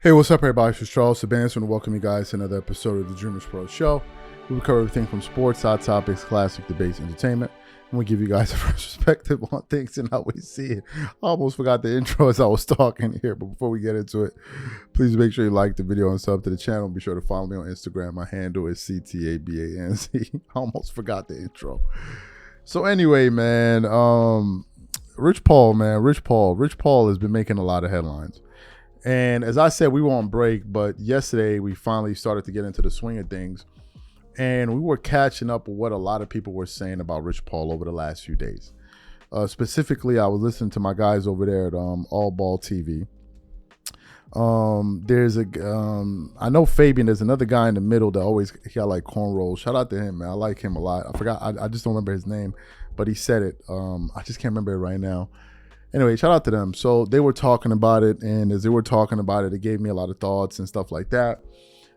Hey, what's up, everybody? It's Charles Sabanson, and welcome you guys to another episode of the DREAMERSPRO show. We cover everything from sports, hot topics, classic debates, entertainment, and we give you guys a fresh perspective on things and how we see it. I almost forgot the intro as I was talking here, but before we get into it, please make sure you like the video and sub to the channel. Be sure to follow me on Instagram. My handle is CTABANZ. I almost forgot the intro. So anyway, man, Rich Paul has been making a lot of headlines. And as I said, we were on break, but yesterday we finally started to get into the swing of things. And we were catching up with what a lot of people were saying about Rich Paul over the last few days. Specifically, I was listening to my guys over there at All Ball TV. I know Fabian, there's another guy in the middle that he got like cornrows. Shout out to him, man. I like him a lot. I forgot, I just don't remember his name, but he said it. I just can't remember it right now. Anyway, shout out to them. So they were talking about it, and as they were talking about it, it gave me a lot of thoughts and stuff like that.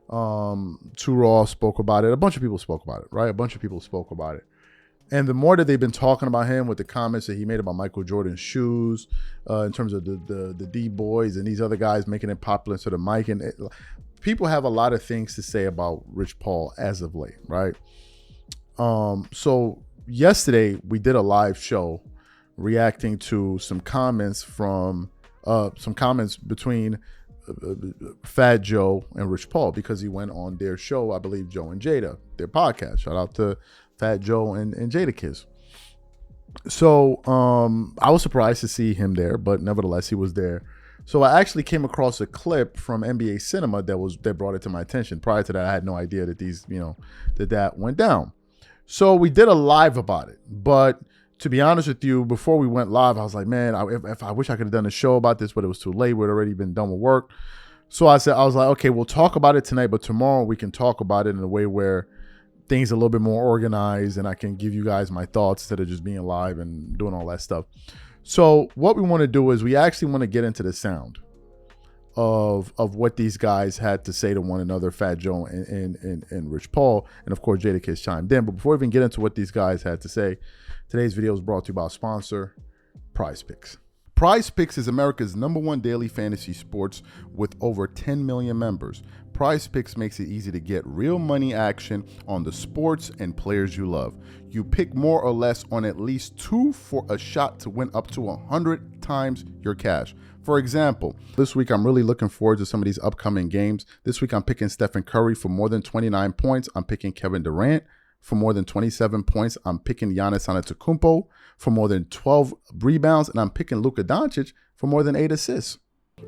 Too Raw spoke about it. A bunch of people spoke about it, right? A bunch of people spoke about it. And the more that they've been talking about him with the comments that he made about Michael Jordan's shoes, in terms of the D-boys and these other guys making it popular instead of Mike, and people have a lot of things to say about Rich Paul as of late, right? So yesterday we did a live show reacting to some comments between Fat Joe and Rich Paul, because he went on their show, I believe Joe and Jada, their podcast. Shout out to Fat Joe and Jada Kiss. So I was surprised to see him there, but nevertheless he was there. So I actually came across a clip from NBA Cinema that brought it to my attention. Prior to that, I had no idea that that went down. So we did a live about it, but to be honest with you, before we went live, I was like, man, if I wish I could have done a show about this, but it was too late. We'd already been done with work. So I was like, okay, we'll talk about it tonight, but tomorrow we can talk about it in a way where things are a little bit more organized and I can give you guys my thoughts instead of just being live and doing all that stuff. So what we want to do is we actually want to get into the sound of what these guys had to say to one another, Fat Joe and Rich Paul, and of course Jada Kiss chimed in. But before we even get into what these guys had to say, today's video is brought to you by our sponsor, Prize Picks. Prize Picks is America's #1 daily fantasy sports with over 10 million members. Prize Picks makes it easy to get real money action on the sports and players you love. You pick more or less on at least 2 for a shot to win up to 100 times your cash. For example, this week I'm really looking forward to some of these upcoming games. This week I'm picking Stephen Curry for more than 29 points. I'm picking Kevin Durant for more than 27 points. I'm picking Giannis Antetokounmpo for more than 12 rebounds. And I'm picking Luka Doncic for more than 8 assists.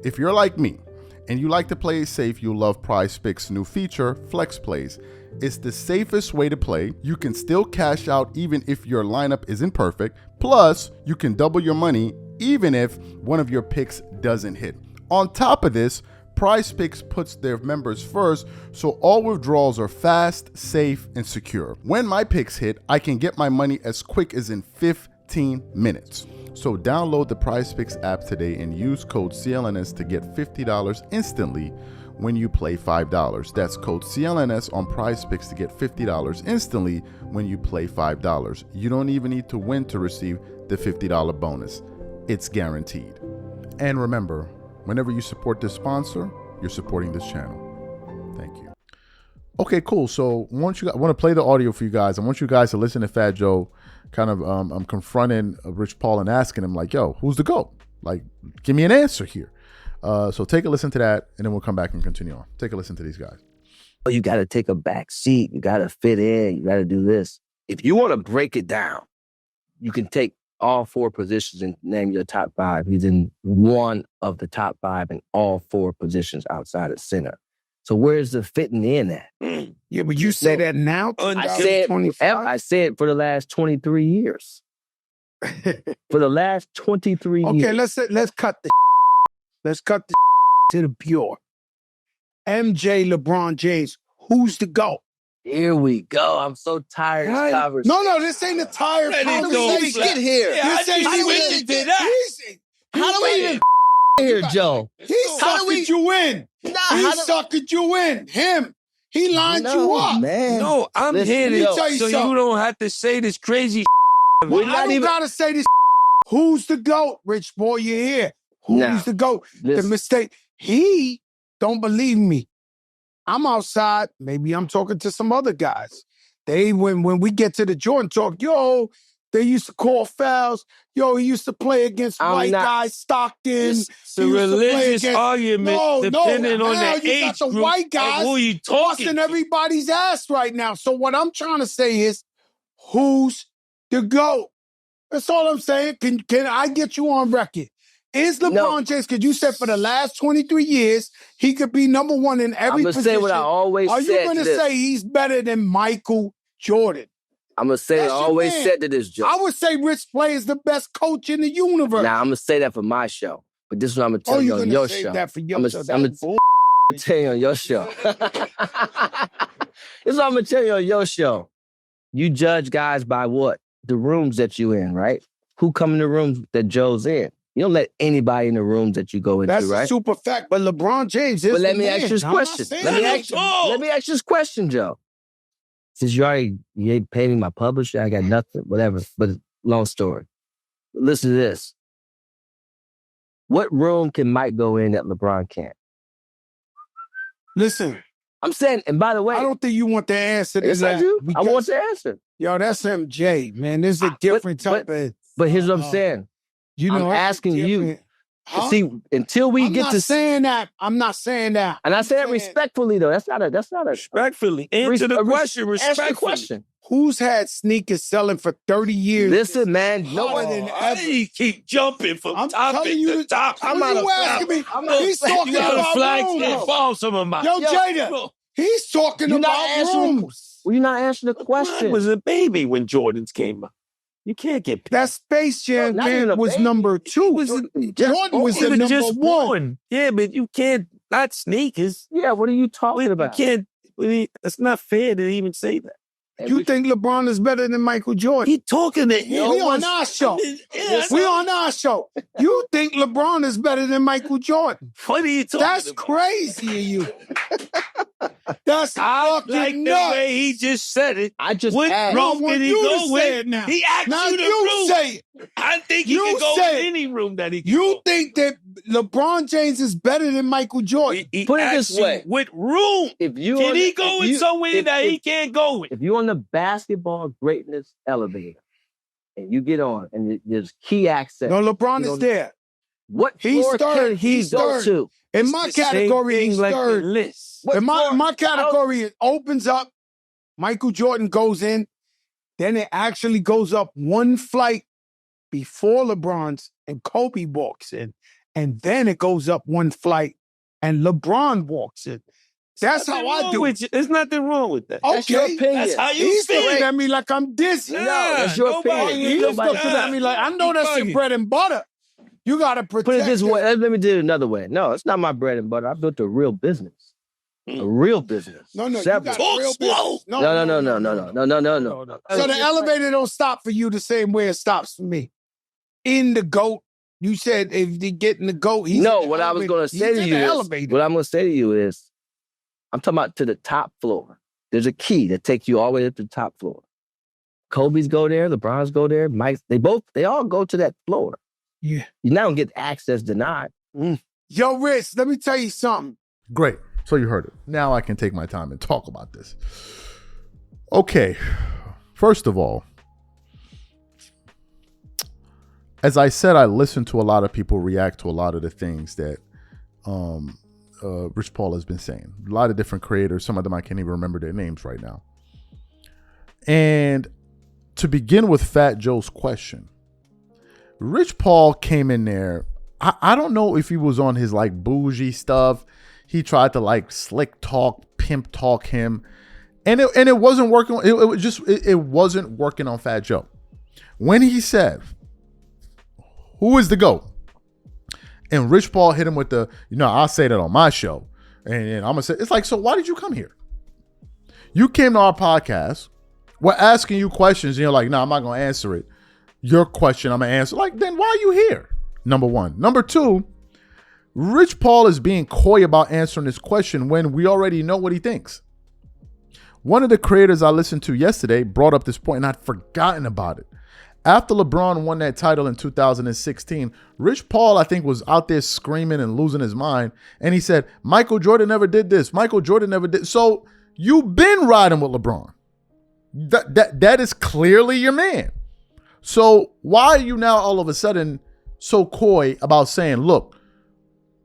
If you're like me and you like to play it safe, you'll love Prize Picks' new feature, Flex Plays. It's the safest way to play. You can still cash out even if your lineup isn't perfect. Plus, you can double your money even if one of your picks doesn't hit. On top of this, Prize Picks puts their members first, so all withdrawals are fast, safe, and secure. When my picks hit, I can get my money as quick as in 15 minutes. So download the Prize Picks app today and use code CLNS to get $50 instantly when you play $5. That's code CLNS on Prize Picks to get $50 instantly when you play $5. You don't even need to win to receive the $50 bonus. It's guaranteed. And remember, whenever you support this sponsor, you're supporting this channel. Thank you. Okay, cool. So I want to play the audio for you guys. I want you guys to listen to Fat Joe kind of I'm confronting Rich Paul and asking him like, yo, who's the GOAT? Like, give me an answer here. So take a listen to that, and then we'll come back and continue on. Take a listen to these guys. You got to take a back seat. You got to fit in. You got to do this. If you want to break it down, you can take all 4 positions and name your top 5. He's in one of the top 5 in all 4 positions outside of center. So where's the fitting in at? Yeah, but you say that now? I said for the last 23 years. For the last 23 years. Okay, let's cut the let's cut the to the pure. MJ, LeBron James, who's the GOAT? Here we go. I'm so tired of this conversation. No, this ain't a tired conversation. How do we get here? How do we even here, Joe? He suckered you in. Suckered you in. Him. He lined you up. Man. No, I'm here so you don't have to say this crazy Well, I don't gotta say this. Who's the GOAT, Rich Boy? You're here. Who's the GOAT? The mistake. He don't believe me. I'm outside. Maybe I'm talking to some other guys. When we get to the Jordan talk, yo, they used to call fouls. Yo, he used to play against white guys, Stockton. It's a religious argument depending on the you age got the group white guys who you talking busting to. everybody's ass right now. So what I'm trying to say is, who's the GOAT? That's all I'm saying. Can I get you on record? Is LeBron James, because you said for the last 23 years, he could be number one in every position. I'm going to say what I always said. Are you going to say he's better than Michael Jordan? I'm going to say what I always said to this, Joe. I would say Rich Play is the best coach in the universe. Now, I'm going to say that for my show. But this is what I'm going to tell you on your show. That for your show. I'm going to tell you on your show. This is what I'm going to tell you on your show. You judge guys by what? The rooms that you in, right? Who come in the rooms that Joe's in? You don't let anybody in the rooms that you go into, That's right? That's a super fact. But LeBron James is But let the me man. ask you this question. Let me ask you this question, Joe. Since you ain't paid me my publisher, I got nothing, whatever. But long story. Listen to this. What room can Mike go in that LeBron can't? Listen. I'm saying, and by the way, I don't think you want the answer to yes, that. I do. I want the answer. Yo, that's MJ, man. This is a different type of... But here's what I'm saying. You know, I'm asking you. Huh? See, until we get to... I'm not saying that. I'm not saying that. And I say that respectfully, though. That's not a... Respectfully. Answer the question respectfully. Ask the question. Who's had sneakers selling for 30 years? Listen, man. No one... I keep jumping from topic to topic. I'm out of asking me. He's talking about rooms. Yo, Jada, he's talking about rooms. Well, you're not answering the question. I was a baby when Jordans came up. You can't get... That Space Jam game was number 2. Jordan was the number just 1. Yeah, but you can't... Not sneakers. Yeah, what are you talking about? You can't... It's not fair to even say that. You think LeBron is better than Michael Jordan? He talking to him. We on our show. We on our show. You think LeBron is better than Michael Jordan? What are you talking That's about? crazy of you. That's I fucking like the nuts. way he just said it. I just What asked. room I want can he you to go say with? it now. He asked Now you the you room. say it. I think he You can go say in it. any room that he can You go. think that LeBron James is better than Michael Jordan? He Put it asked this you way. what room If you can he go in somewhere that he can't go in? If you're on the basketball greatness elevator and you get on and there's key access. No, LeBron is there. What He's floor third. can he He's go third. to? In my category, he's like third. the list. What In floor? my category, it opens up. Michael Jordan goes in. Then it actually goes up one flight before LeBron's and Kobe walks in. And then it goes up one flight and LeBron walks in. That's how I do it. There's nothing wrong with that. That's your opinion. That's how you He's feel. looking at me like I'm dizzy. Nah, that's your nobody- opinion. He's looking at me like, I know that's your bread and butter. You got to protect Put it this it. way. Let me do it another way. No, it's not my bread and butter. I built a real business. A real business. No, you Several. got a real business. No. So the elevator don't stop for you the same way it stops for me. In the GOAT, you said if they get in the GOAT, he's No, in the what I was elevator. going to say He's to in you the is, elevator. what I'm going to say to you is, I'm talking about to the top floor. There's a key that takes you all the way up to the top floor. Kobe's go there, LeBron's go there, Mike, they all go to that floor. Yeah. You now get access denied. Yo, Rich, let me tell you something. Great. So you heard it. Now I can take my time and talk about this. Okay. First of all, as I said, I listened to a lot of people react to a lot of the things that Rich Paul has been saying. A lot of different creators. Some of them I can't even remember their names right now. And to begin with Fat Joe's question, Rich Paul came in there. I don't know if he was on his like bougie stuff. He tried to like slick talk, pimp talk him. And it wasn't working. It wasn't working on Fat Joe. When he said, who is the GOAT? And Rich Paul hit him with the, I'll say that on my show. And I'm going to say, it's like, so why did you come here? You came to our podcast. We're asking you questions. And you're like, no, I'm not going to answer it. Your question, I'm going to answer. Like, then why are you here? Number one. Number two, Rich Paul is being coy about answering this question when we already know what he thinks. One of the creators I listened to yesterday brought up this point and I'd forgotten about it. After LeBron won that title in 2016, Rich Paul, I think, was out there screaming and losing his mind. And he said, Michael Jordan never did this. Michael Jordan never did. So you've been riding with LeBron. That is clearly your man. So why are you now all of a sudden so coy about saying, look,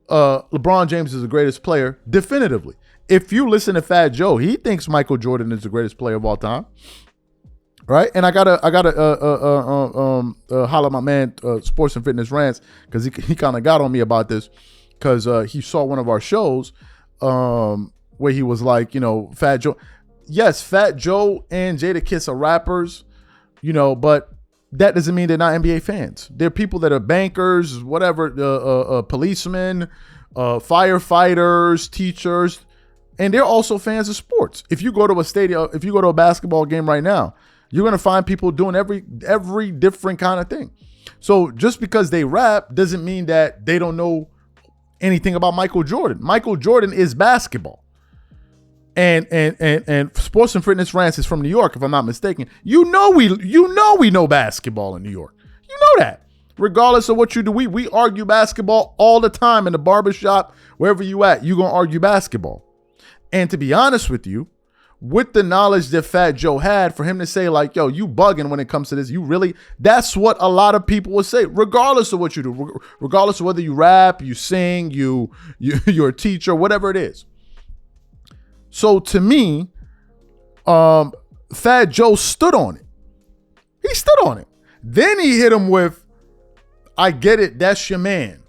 LeBron James is the greatest player definitively? If you listen to Fat Joe, he thinks Michael Jordan is the greatest player of all time. Right. And I gotta holler at my man, Sports and Fitness Rants, because he kind of got on me about this, because he saw one of our shows where he was like, Fat Joe. Yes, Fat Joe and Jadakiss are rappers, but that doesn't mean they're not NBA fans. They're people that are bankers, whatever, policemen, firefighters, teachers, and they're also fans of sports. If you go to a stadium, if you go to a basketball game right now, you're going to find people doing every different kind of thing. So just because they rap doesn't mean that they don't know anything about Michael Jordan. Michael Jordan is basketball. And Sports and Fitness Rants is from New York, if I'm not mistaken. We know basketball in New York. You know that. Regardless of what you do, we argue basketball all the time in the barbershop, wherever you at, you're going to argue basketball. And to be honest with you, with the knowledge that Fat Joe had, for him to say like, yo, you bugging when it comes to this, that's what a lot of people will say, regardless of what you do, regardless of whether you rap, you sing, you're a teacher, whatever it is. So to me, Fat Joe stood on it. He stood on it. Then he hit him with, I get it, that's your man.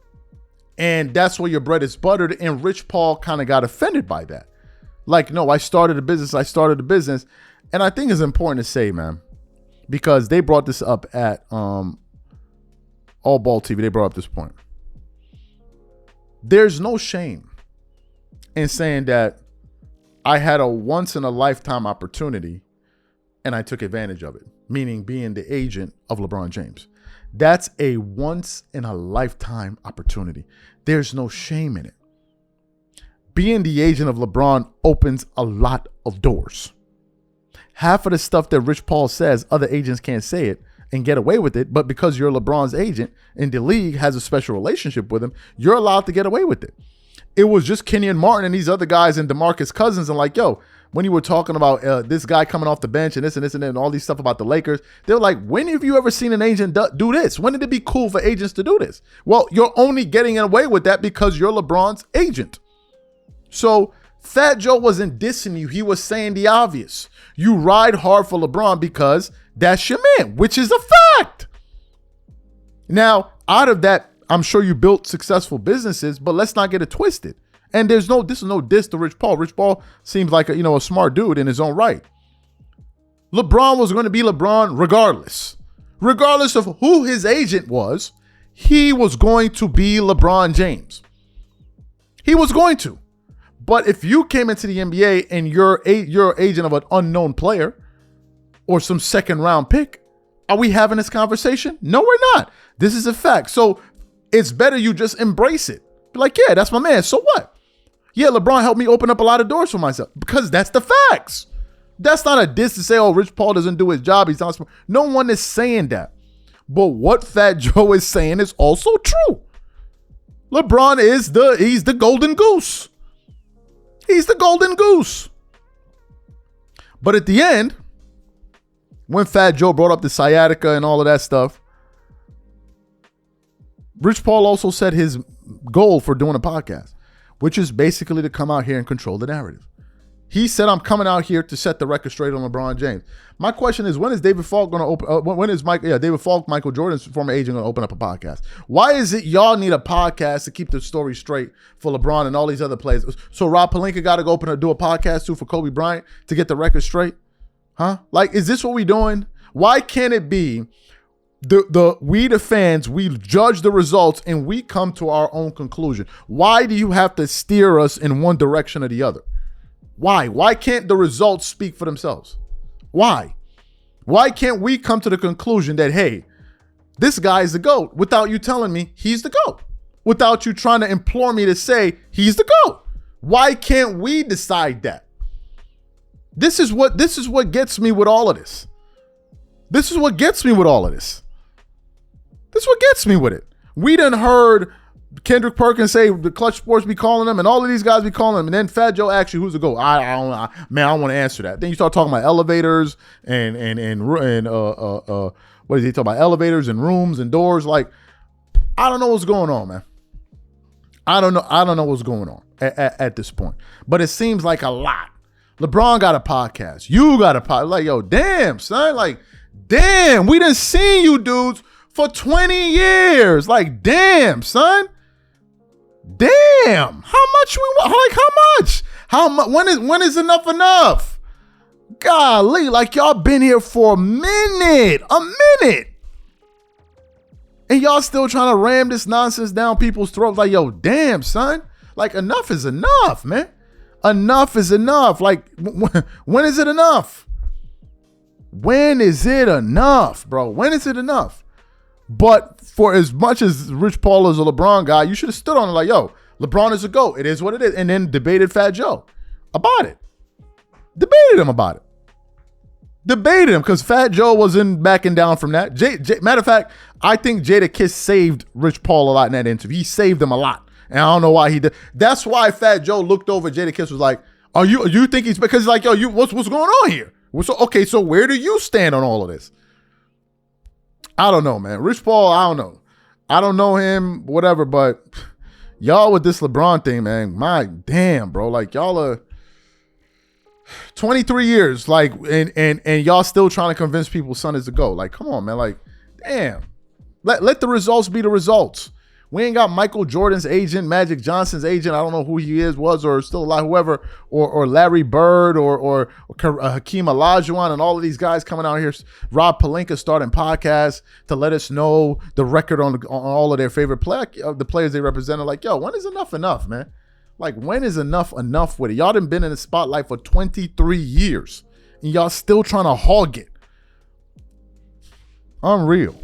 And that's where your bread is buttered. And Rich Paul kind of got offended by that. Like, no, I started a business. And I think it's important to say, man, because they brought this up at All Ball TV. They brought up this point. There's no shame in saying that I had a once in a lifetime opportunity and I took advantage of it, meaning being the agent of LeBron James. That's a once in a lifetime opportunity. There's no shame in it. Being the agent of LeBron opens a lot of doors. Half of the stuff that Rich Paul says, other agents can't say it and get away with it. But because you're LeBron's agent and the league has a special relationship with him, you're allowed to get away with it. It was just Kenyon Martin and these other guys and DeMarcus Cousins and like, yo, when you were talking about this guy coming off the bench and this and this and all these stuff about the Lakers, they're like, when have you ever seen an agent do this? When did it be cool for agents to do this? Well, you're only getting away with that because you're LeBron's agent. So Fat Joe wasn't dissing you. He was saying the obvious. You ride hard for LeBron because that's your man, which is a fact. Now, out of that, I'm sure you built successful businesses, but let's not get it twisted. And this is no diss to Rich Paul. Rich Paul seems like a smart dude in his own right. LeBron was going to be LeBron regardless. Regardless of who his agent was, he was going to be LeBron James. He was going to. But if you came into the NBA and you're agent of an unknown player or some second round pick, are we having this conversation? No, we're not. This is a fact. So it's better you just embrace it. Be like, yeah, that's my man. So what? Yeah, LeBron helped me open up a lot of doors for myself because that's the facts. That's not a diss to say, oh, Rich Paul doesn't do his job. He's not smart. No one is saying that. But what Fat Joe is saying is also true. LeBron he's the golden goose. He's the golden goose. But at the end, when Fat Joe brought up the sciatica and all of that stuff, Rich Paul also said his goal for doing a podcast, which is basically to come out here and control the narrative. He said, I'm coming out here to set the record straight on LeBron James. My question is, when is David Falk going to open, David Falk, Michael Jordan's former agent, going to open up a podcast? Why is it y'all need a podcast to keep the story straight for LeBron and all these other players? So Rob Pelinka got to go do a podcast too for Kobe Bryant to get the record straight? Huh? Like, is this what we doing? Why can't it be we the fans, we judge the results and we come to our own conclusion? Why do you have to steer us in one direction or the other? Why? Why can't the results speak for themselves? Why? Why can't we come to the conclusion that, hey, this guy is the GOAT without you telling me he's the GOAT? Without you trying to implore me to say he's the GOAT? Why can't we decide that? This is what gets me with all of this. This is what gets me with all of this. This is what gets me with it. We done heard Kendrick Perkins say the Clutch Sports be calling him, and all of these guys be calling him, and then Fat Joe asks you who's the GOAT. I don't want to answer that. Then you start talking about elevators and what is he talking about? Elevators and rooms and doors. Like, I don't know what's going on, man. I don't know what's going on at this point. But it seems like a lot. LeBron got a podcast. You got a podcast. Like, yo, damn, son. Like, damn, we done seen you dudes for 20 years. Like, damn, son. Damn. How much we want? Like, how much? How much? When is enough? Golly, like, y'all been here for a minute. And y'all still trying to ram this nonsense down people's throats. Like, yo, damn, son. Like, enough is enough, man. Enough is enough. Like, when is it enough? When is it enough, bro? When is it enough? But for as much as Rich Paul is a LeBron guy, you should have stood on it like, yo, LeBron is a GOAT. It is what it is. And then debated Fat Joe about it. Debated him about it. Debated him because Fat Joe wasn't backing down from that. Matter of fact, I think Jadakiss saved Rich Paul a lot in that interview. He saved him a lot. And I don't know why he did. That's why Fat Joe looked over at Jadakiss was like, you think he's, because like, yo, what's going on here? Okay, so where do you stand on all of this? I don't know, man. Rich Paul, I don't know. I don't know him, whatever, but y'all with this LeBron thing, man, my damn, bro. Like, y'all are 23 years, like, and y'all still trying to convince people son is the GOAT. Like, come on, man. Like, damn. Let the results be the results. We ain't got Michael Jordan's agent, Magic Johnson's agent. I don't know who he was or still alive, whoever, or Larry Bird or Hakeem Olajuwon and all of these guys coming out here. Rob Pelinka starting podcasts to let us know the record on all of their favorite the players they represented. Like, yo, when is enough, man? Like, when is enough with it? Y'all done been in the spotlight for 23 years and y'all still trying to hog it. Unreal.